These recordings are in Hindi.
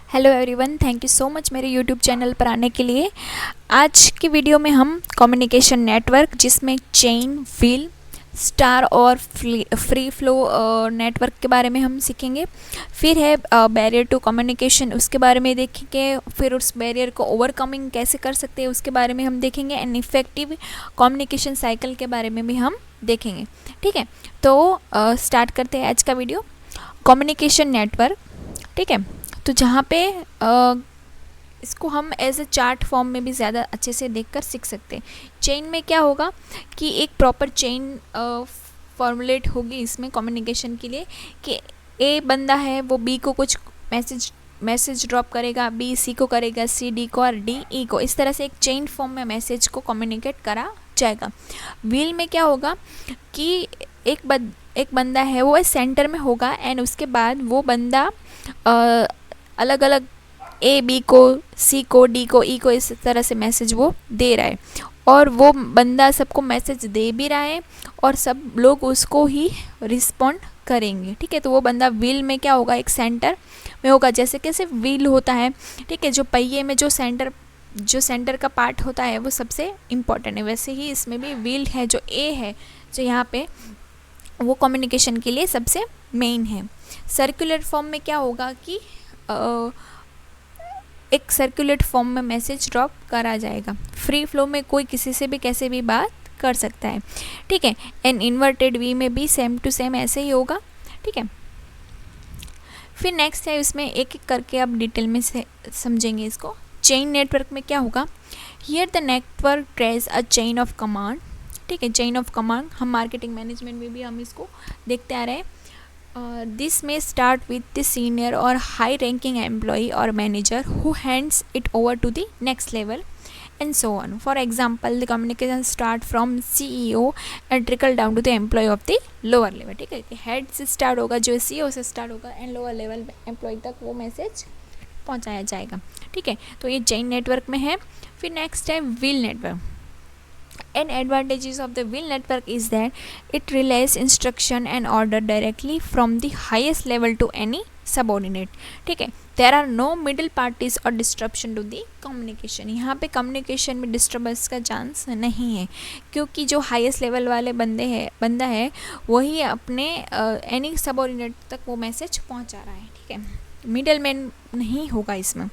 Hello everyone, thank you so much मेरे यूट्यूब चैनल पर आने के लिए। आज की वीडियो में हम कम्युनिकेशन नेटवर्क जिसमें चेन, व्हील, स्टार और फ्री फ्लो नेटवर्क के बारे में हम सीखेंगे। फिर है बैरियर टू कम्युनिकेशन, उसके बारे में देखेंगे। फिर उस बैरियर को ओवरकमिंग कैसे कर सकते हैं उसके बारे में हम देखेंगे। एंड इफेक्टिव कम्युनिकेशन साइकिल के बारे में भी हम देखेंगे। ठीक है, तो स्टार्ट करते हैं आज का वीडियो। कम्युनिकेशन नेटवर्क, ठीक है। तो जहाँ पे इसको हम एज ए चार्ट फॉर्म में भी ज़्यादा अच्छे से देखकर सीख सकते हैं। चेन में क्या होगा कि एक प्रॉपर चेन फॉर्मुलेट होगी इसमें कम्युनिकेशन के लिए, कि ए बंदा है वो बी को कुछ मैसेज ड्रॉप करेगा, बी सी को करेगा, सी डी को और डी ई को। इस तरह से एक चेन फॉर्म में मैसेज को कम्युनिकेट करा जाएगा। व्हील में क्या होगा कि एक बंदा है वो सेंटर में होगा एंड उसके बाद वो बंदा अलग अलग ए बी को, सी को, डी को, ई को, इस तरह से मैसेज वो दे रहा है और वो बंदा सबको मैसेज दे भी रहा है और सब लोग उसको ही रिस्पॉन्ड करेंगे। ठीक है, तो वो बंदा व्हील में क्या होगा, एक सेंटर में होगा। जैसे कैसे व्हील होता है, ठीक है, जो पहिए में जो सेंटर का पार्ट होता है वो सबसे इम्पॉर्टेंट है, वैसे ही इसमें भी व्हील है जो ए है, जो यहाँ पे वो कम्युनिकेशन के लिए सबसे मेन है। सर्कुलर फॉर्म में क्या होगा कि एक सर्कुलेट फॉर्म में मैसेज ड्रॉप करा जाएगा। फ्री फ्लो में कोई किसी से भी कैसे भी बात कर सकता है। ठीक है, एंड इन्वर्टेड वी में भी सेम टू सेम ऐसे ही होगा। ठीक है, फिर नेक्स्ट है, इसमें एक एक करके अब डिटेल में से समझेंगे इसको। चेन नेटवर्क में क्या होगा, here the network trace a chain of command. ठीक है, चेन ऑफ कमांड हम मार्केटिंग मैनेजमेंट में भी हम इसको देखते आ रहे हैं। This may start with the senior or high ranking employee or manager who hands it over to the next level and so on. For example, the communication start from CEO and trickle down to the employee of the lower level. ठीक है, कि हेड से स्टार्ट होगा, जो CEO से स्टार्ट होगा एंड लोअर लेवल एम्प्लॉय तक वो मैसेज पहुंचाया जाएगा। ठीक है, तो ये चेन नेटवर्क में है। फिर नेक्स्ट है wheel network. An advantages of the wheel network is that it relays instruction and order directly from the highest level to any subordinate. ठीक है, there are no middle parties or disruption to the communication. यहाँ पे communication में disturbance का चांस नहीं है, क्योंकि जो highest level वाले बंदा है वही अपने any subordinate तक वो मैसेज पहुँचा रहा है। ठीक है, मिडल मैन नहीं होगा इसमें।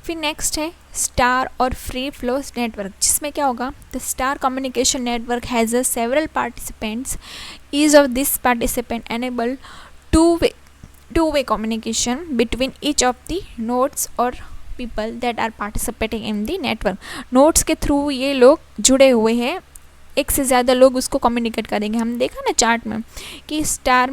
फिर नेक्स्ट है स्टार और फ्री फ्लो नेटवर्क, जिसमें क्या होगा, the star communication network has a several participants. Each of this participant enable two way communication between each of the nodes और people that are participating in the network. Nodes के थ्रू ये लोग जुड़े हुए हैं, एक से ज़्यादा लोग उसको कम्युनिकेट करेंगे। हम देखा ना चार्ट में कि स्टार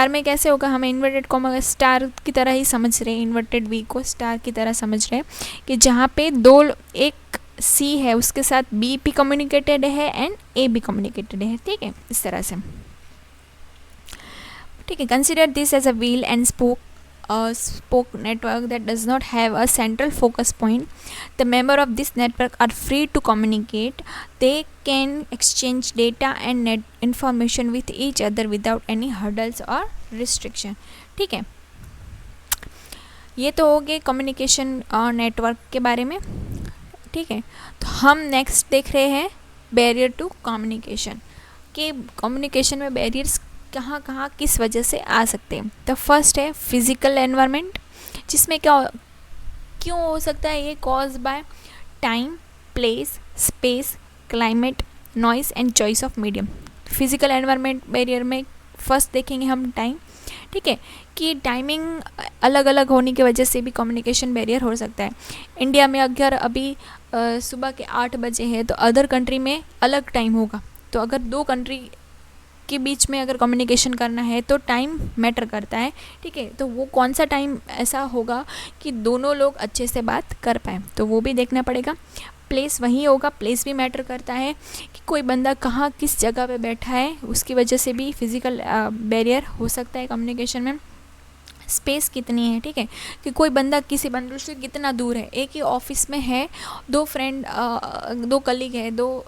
में कैसे होगा, हम इन्वर्टेड कॉमा स्टार की तरह ही समझ रहे हैं, इन्वर्टेड वी को स्टार की तरह समझ रहे हैं कि जहाँ पे एक सी है उसके साथ बी भी कम्युनिकेटेड है एंड ए भी कम्युनिकेटेड है। ठीक है, इस तरह से। ठीक है, consider this as a wheel and spoke network that does not have a central focus point. The member of this network are free to communicate. They can exchange data and net information with each other without any hurdles or restriction. ठीक है, ये तो हो गए कम्युनिकेशन नेटवर्क के बारे में। ठीक है, तो हम नेक्स्ट देख रहे हैं बैरियर टू कम्युनिकेशन, कि कम्युनिकेशन में बैरियर्स कहाँ कहाँ किस वजह से आ सकते हैं। तो फर्स्ट है फिजिकल एनवायरनमेंट, जिसमें क्यों हो सकता है, ये cause by time, place, space, climate, noise and choice of medium. Physical environment barrier में फर्स्ट देखेंगे हम टाइम। ठीक है, कि टाइमिंग अलग अलग होने की वजह से भी कम्युनिकेशन बैरियर हो सकता है। इंडिया में अगर अभी सुबह के 8 बजे है तो अदर कंट्री में अलग टाइम होगा, तो अगर दो कंट्री के बीच में अगर कम्युनिकेशन करना है तो टाइम मैटर करता है। ठीक है, तो वो कौन सा टाइम ऐसा होगा कि दोनों लोग अच्छे से बात कर पाएँ, तो वो भी देखना पड़ेगा। प्लेस वही होगा, प्लेस भी मैटर करता है कि कोई बंदा कहाँ किस जगह पे बैठा है, उसकी वजह से भी फिज़िकल बैरियर हो सकता है कम्युनिकेशन में। स्पेस कितनी है, ठीक है, कि कोई बंदा किसी बंदे से कितना दूर है, एक ही ऑफिस में है, दो कलीग है, दो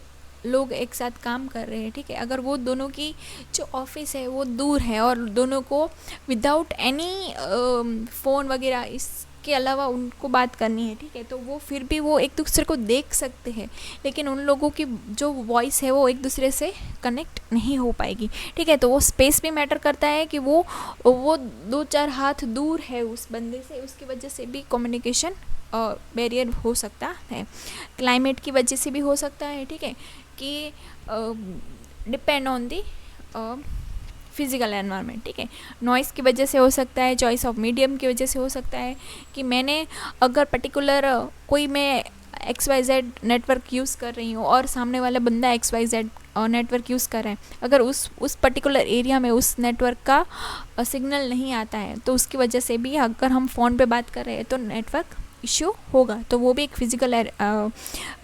लोग एक साथ काम कर रहे हैं, ठीक है, अगर वो दोनों की जो ऑफिस है वो दूर है और दोनों को विदाउट एनी फ़ोन वगैरह इसके अलावा उनको बात करनी है, ठीक है, तो वो फिर भी वो एक दूसरे को देख सकते हैं, लेकिन उन लोगों की जो वॉइस है वो एक दूसरे से कनेक्ट नहीं हो पाएगी, ठीक है। तो वो स्पेस भी मैटर करता है कि वो 2-4 हाथ दूर है उस बंदे से, उसकी वजह से भी कम्युनिकेशन बैरियर हो सकता है। क्लाइमेट की वजह से भी हो सकता है, ठीक है, कि depend on the physical environment, ठीक है। नॉइज़ की वजह से हो सकता है, चॉइस ऑफ मीडियम की वजह से हो सकता है कि मैंने अगर पर्टिकुलर कोई मैं XYZ नेटवर्क यूज़ कर रही हूँ और सामने वाला बंदा XYZ नेटवर्क यूज़ कर रहा है, अगर उस पर्टिकुलर एरिया में उस नेटवर्क का सिग्नल नहीं आता है तो उसकी वजह से भी अगर हम फ़ोन पे बात कर रहे हैं तो नेटवर्क इश्यू होगा, तो वो भी एक फिज़िकल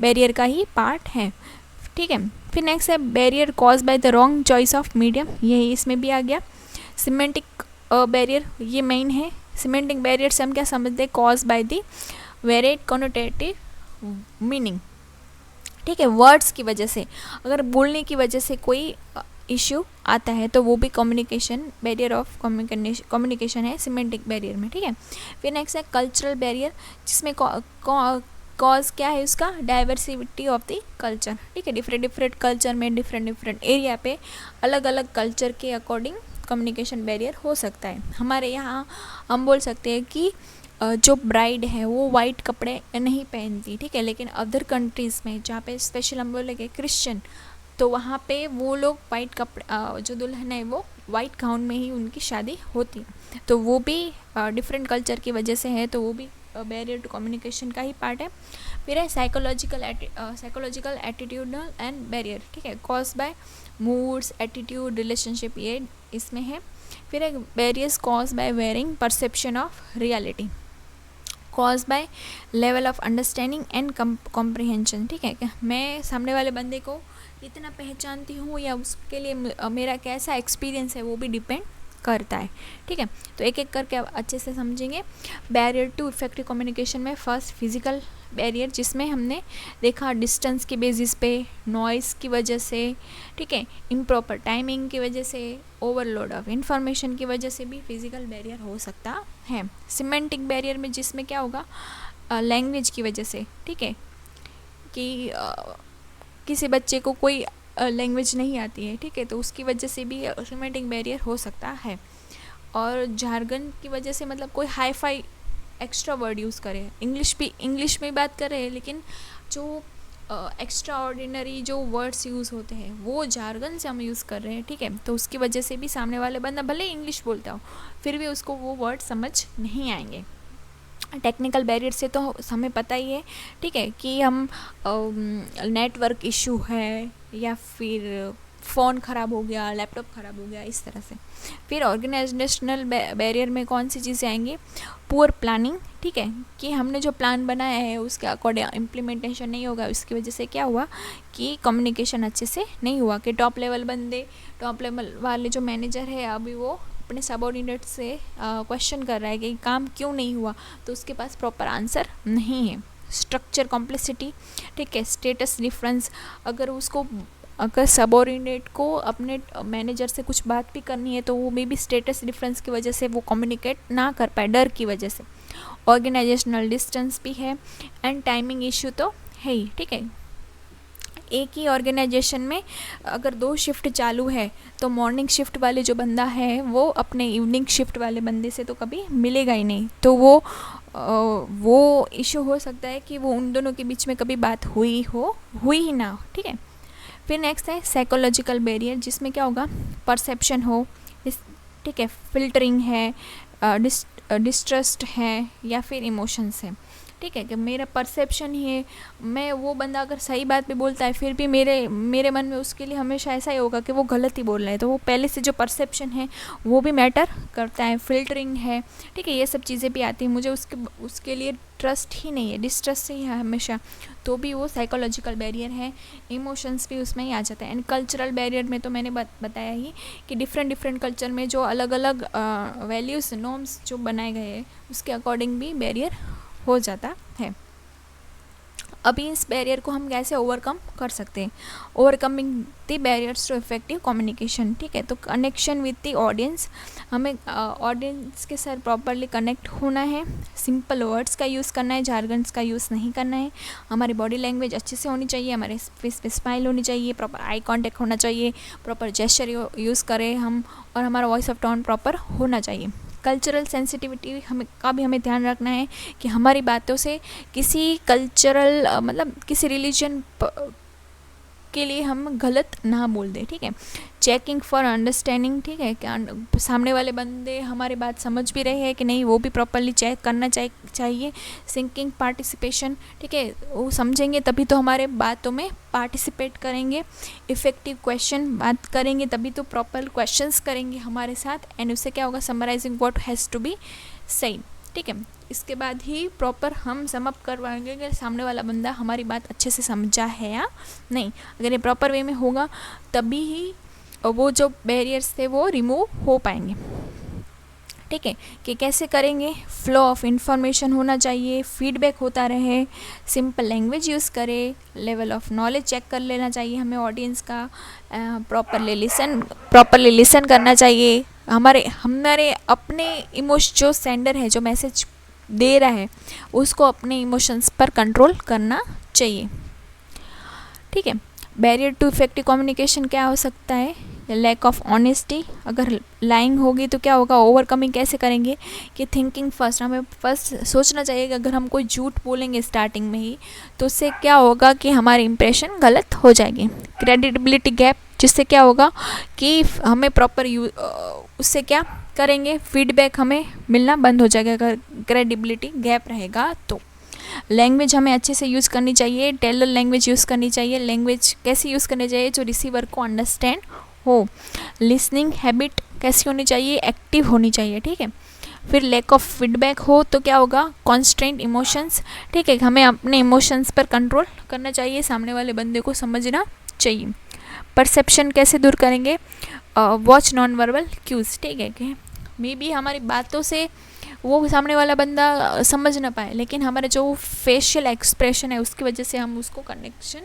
बैरियर का ही पार्ट है, ठीक है। फिर नेक्स्ट है barrier cause by the wrong choice of medium, ये इसमें भी आ गया। सिमेंटिक बैरियर ये मेन है। सिमेंटिक बैरियर से हम क्या समझते हैं, cause by the varied connotative meaning, ठीक है, वर्ड्स की वजह से, अगर बोलने की वजह से कोई इश्यू आता है तो वो भी कम्युनिकेशन बैरियर ऑफ कम्युनिकेशन है सिमेंटिक बैरियर में, ठीक है। फिर नेक्स्ट है कल्चरल बैरियर, जिसमें कॉज क्या है उसका, डाइवर्सिटी ऑफ द कल्चर, ठीक है, डिफरेंट कल्चर में डिफरेंट एरिया पे अलग अलग कल्चर के अकॉर्डिंग कम्युनिकेशन बैरियर हो सकता है। हमारे यहाँ हम बोल सकते हैं कि जो ब्राइड है वो वाइट कपड़े नहीं पहनती, ठीक है, लेकिन अदर कंट्रीज़ में जहाँ पे स्पेशल हम बोलेंगे क्रिश्चियन, तो वहाँ पे वो लोग वाइट कपड़े जो दुल्हन है वो वाइट गाउन में ही उनकी शादी होती है, तो वो भी डिफरेंट कल्चर की वजह से है, तो वो भी बैरियर टू कम्युनिकेशन का ही पार्ट है। फिर है साइकोलॉजिकल एटीट्यूडल एंड बैरियर, ठीक है, cause by moods attitude relationship, ये इसमें है। फिर है barriers cause by wearing perception of reality, cause by level of understanding and comprehension, ठीक है, मैं सामने वाले बंदे को इतना पहचानती हूँ या उसके लिए मेरा कैसा एक्सपीरियंस है वो भी डिपेंड करता है, ठीक है। तो एक एक करके आप अच्छे से समझेंगे। बैरियर टू इफेक्टिव कम्युनिकेशन में फर्स्ट फिजिकल बैरियर, जिसमें हमने देखा डिस्टेंस के बेसिस पे, नॉइज़ की वजह से, ठीक है, इम्प्रॉपर टाइमिंग की वजह से, ओवरलोड ऑफ इंफॉर्मेशन की वजह से भी फिजिकल बैरियर हो सकता है। सिमेंटिक बैरियर में जिसमें क्या होगा, लैंग्वेज की वजह से, ठीक है, कि किसी बच्चे को कोई लैंग्वेज नहीं आती है, ठीक है, तो उसकी वजह से भी सिमेंटिक बैरियर हो सकता है। और जार्गन की वजह से, मतलब कोई hi fi extra word use करे, इंग्लिश में बात कर रहे हैं लेकिन जो एक्स्ट्रा ऑर्डिनरी जो वर्ड्स यूज़ होते हैं वो जार्गन से हम यूज़ कर रहे हैं, ठीक है, तो उसकी वजह से भी सामने वाले बंदा भले इंग्लिश बोलता हो फिर भी उसको वो वर्ड समझ नहीं आएंगे। टेक्निकल बैरियर से तो हमें पता ही है, ठीक है, कि हम नेटवर्क इशू है या फिर फ़ोन ख़राब हो गया, लैपटॉप ख़राब हो गया, इस तरह से। फिर ऑर्गेनाइजेशनल बैरियर में कौन सी चीज़ें आएंगी, पुअर प्लानिंग, ठीक है, कि हमने जो प्लान बनाया है उसके अकॉर्डिंग इम्प्लीमेंटेशन नहीं होगा, उसकी वजह से क्या हुआ कि कम्युनिकेशन अच्छे से नहीं हुआ, कि टॉप लेवल वाले जो मैनेजर है अभी वो अपने सबऑर्डिनेट से क्वेश्चन कर रहा है कि काम क्यों नहीं हुआ, तो उसके पास प्रॉपर आंसर नहीं है। स्ट्रक्चर कॉम्प्लेक्सिटी, ठीक है, स्टेटस डिफरेंस, अगर सबऑर्डिनेट को अपने मैनेजर से कुछ बात भी करनी है तो वो मे बी स्टेटस डिफरेंस की वजह से वो कम्युनिकेट ना कर पाए, डर की वजह से। ऑर्गेनाइजेशनल डिस्टेंस भी है एंड टाइमिंग इश्यू तो है ही, ठीक है। एक ही ऑर्गेनाइजेशन में अगर 2 शिफ्ट चालू है तो मॉर्निंग शिफ्ट वाले जो बंदा है वो अपने इवनिंग शिफ्ट वाले बंदे से तो कभी मिलेगा ही नहीं, तो वो इशू हो सकता है कि वो उन दोनों के बीच में कभी बात हुई ही ना हो, ठीक है। फिर नेक्स्ट है साइकोलॉजिकल बैरियर, जिसमें क्या होगा, परसेप्शन हो, ठीक है, फिल्टरिंग है, डिस्ट्रस्ट है या फिर इमोशंस है, ठीक है, कि मेरा परसेप्शन ही है, मैं वो बंदा अगर सही बात भी बोलता है फिर भी मेरे मन में उसके लिए हमेशा ऐसा ही होगा कि वो गलत ही बोल रहे हैं, तो वो पहले से जो परसेप्शन है वो भी मैटर करता है। फिल्टरिंग है, ठीक है, ये सब चीज़ें भी आती हैं, मुझे उसके लिए ट्रस्ट ही नहीं है, डिस्ट्रस्ट ही है हमेशा, तो भी वो साइकोलॉजिकल बैरियर है। इमोशंस भी उसमें ही आ जाता है। एंड कल्चरल बैरियर में तो मैंने बताया ही कि डिफरेंट कल्चर में जो अलग अलग वैल्यूज़ नॉर्म्स जो बनाए गए हैं उसके अकॉर्डिंग भी बैरियर हो जाता है। अभी इस बैरियर को हम कैसे ओवरकम कर सकते हैं, overcoming the barriers to effective communication. ठीक है, तो कनेक्शन विद द ऑडियंस, हमें ऑडियंस के साथ प्रॉपरली कनेक्ट होना है, सिंपल वर्ड्स का यूज़ करना है, जार्गन्स का यूज़ नहीं करना है, हमारी बॉडी लैंग्वेज अच्छे से होनी चाहिए, हमारे फेस पे स्माइल होनी चाहिए, प्रॉपर आई कांटेक्ट होना चाहिए, प्रॉपर जेस्चर यूज़ करें हम, और हमारा वॉइस ऑफ टोन प्रॉपर होना चाहिए। कल्चरल सेंसिटिविटी हमें ध्यान रखना है कि हमारी बातों से किसी कल्चरल मतलब किसी रिलीजन के लिए हम गलत ना बोल दें। ठीक है, चेकिंग फॉर अंडरस्टैंडिंग, ठीक है, क्या सामने वाले बंदे हमारी बात समझ भी रहे हैं कि नहीं, वो भी प्रॉपरली चेक करना चाहिए। सिंकिंग पार्टिसिपेशन, ठीक है, वो समझेंगे तभी तो हमारे बातों में पार्टिसिपेट करेंगे। इफ़ेक्टिव क्वेश्चन बात करेंगे तभी तो प्रॉपर क्वेश्चंस करेंगे हमारे साथ, एंड उससे क्या होगा, summarising what has to be said. ठीक है, इसके बाद ही प्रॉपर हम सम अप करवाएंगे कि सामने वाला बंदा हमारी बात अच्छे से समझा है या नहीं। अगर ये प्रॉपर वे में होगा तभी ही वो जो बैरियर्स थे वो रिमूव हो पाएंगे। ठीक है, कि कैसे करेंगे, फ्लो ऑफ इंफॉर्मेशन होना चाहिए, फीडबैक होता रहे, सिंपल लैंग्वेज यूज़ करें, लेवल ऑफ नॉलेज चेक कर लेना चाहिए हमें ऑडियंस का, प्रॉपरली लिसन करना चाहिए, हमारे अपने इमोशन, जो सेंडर है जो मैसेज दे रहा है उसको अपने इमोशंस पर कंट्रोल करना चाहिए। ठीक है, बैरियर टू इफेक्टिव कम्युनिकेशन क्या हो सकता है, लैक ऑफ ऑनेस्टी, अगर लाइंग होगी तो क्या होगा, ओवरकमिंग कैसे करेंगे कि थिंकिंग फर्स्ट, हमें फर्स्ट सोचना चाहिए कि अगर हम कोई झूठ बोलेंगे स्टार्टिंग में ही तो उससे क्या होगा कि हमारी इंप्रेशन गलत हो जाएगी। क्रेडिबिलिटी गैप, जिससे क्या होगा कि हमें प्रॉपर उससे क्या करेंगे, फीडबैक हमें मिलना बंद हो जाएगा अगर क्रेडिबिलिटी गैप रहेगा तो। लैंग्वेज हमें अच्छे से यूज़ करनी चाहिए, टेलर लैंग्वेज यूज़ करनी चाहिए। लैंग्वेज कैसी यूज़ करनी चाहिए, जो रिसीवर को अंडरस्टैंड हो। लिसनिंग हैबिट कैसी होनी चाहिए, एक्टिव होनी चाहिए। ठीक है, फिर लैक ऑफ फीडबैक हो तो क्या होगा, कॉन्स्ट्रेंट इमोशंस, ठीक है, हमें अपने इमोशंस पर कंट्रोल करना चाहिए, सामने वाले बंदे को समझना चाहिए। परसेप्शन कैसे दूर करेंगे, वॉच नॉन वर्बल क्यूज़, ठीक है, कि मे बी हमारी बातों से वो सामने वाला बंदा समझ ना पाए, लेकिन हमारा जो फेशियल एक्सप्रेशन है उसकी वजह से हम उसको कनेक्शन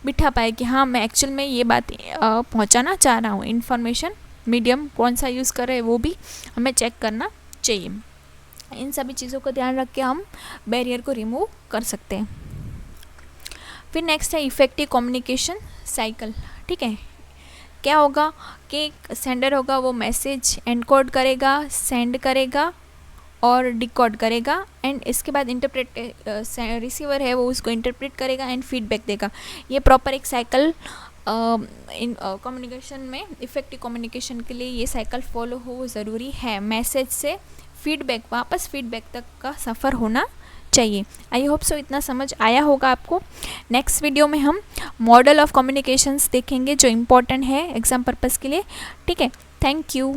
बिठा पाए कि हाँ मैं एक्चुअल में ये बात पहुंचाना चाह रहा हूँ। इन्फॉर्मेशन मीडियम कौन सा यूज़ कर रहे हैं वो भी हमें चेक करना चाहिए। इन सभी चीज़ों को ध्यान रख के हम बैरियर को रिमूव कर सकते हैं। फिर नेक्स्ट है इफ़ेक्टिव कम्युनिकेशन साइकिल। ठीक है, क्या होगा कि सेंडर होगा वो मैसेज एनकोड करेगा, सेंड करेगा और डिकोड करेगा, एंड इसके बाद रिसीवर है वो उसको इंटरप्रेट करेगा एंड फीडबैक देगा। ये प्रॉपर एक साइकिल इन कम्युनिकेशन में, इफ़ेक्टिव कम्युनिकेशन के लिए ये साइकिल फॉलो हो ज़रूरी है। मैसेज से फीडबैक, वापस फीडबैक तक का सफ़र होना चाहिए। आई होप सो इतना समझ आया होगा आपको। नेक्स्ट वीडियो में हम मॉडल ऑफ कम्युनिकेशंस देखेंगे जो इम्पोर्टेंट है एग्ज़ाम पर्पज़ के लिए। ठीक है, थैंक यू।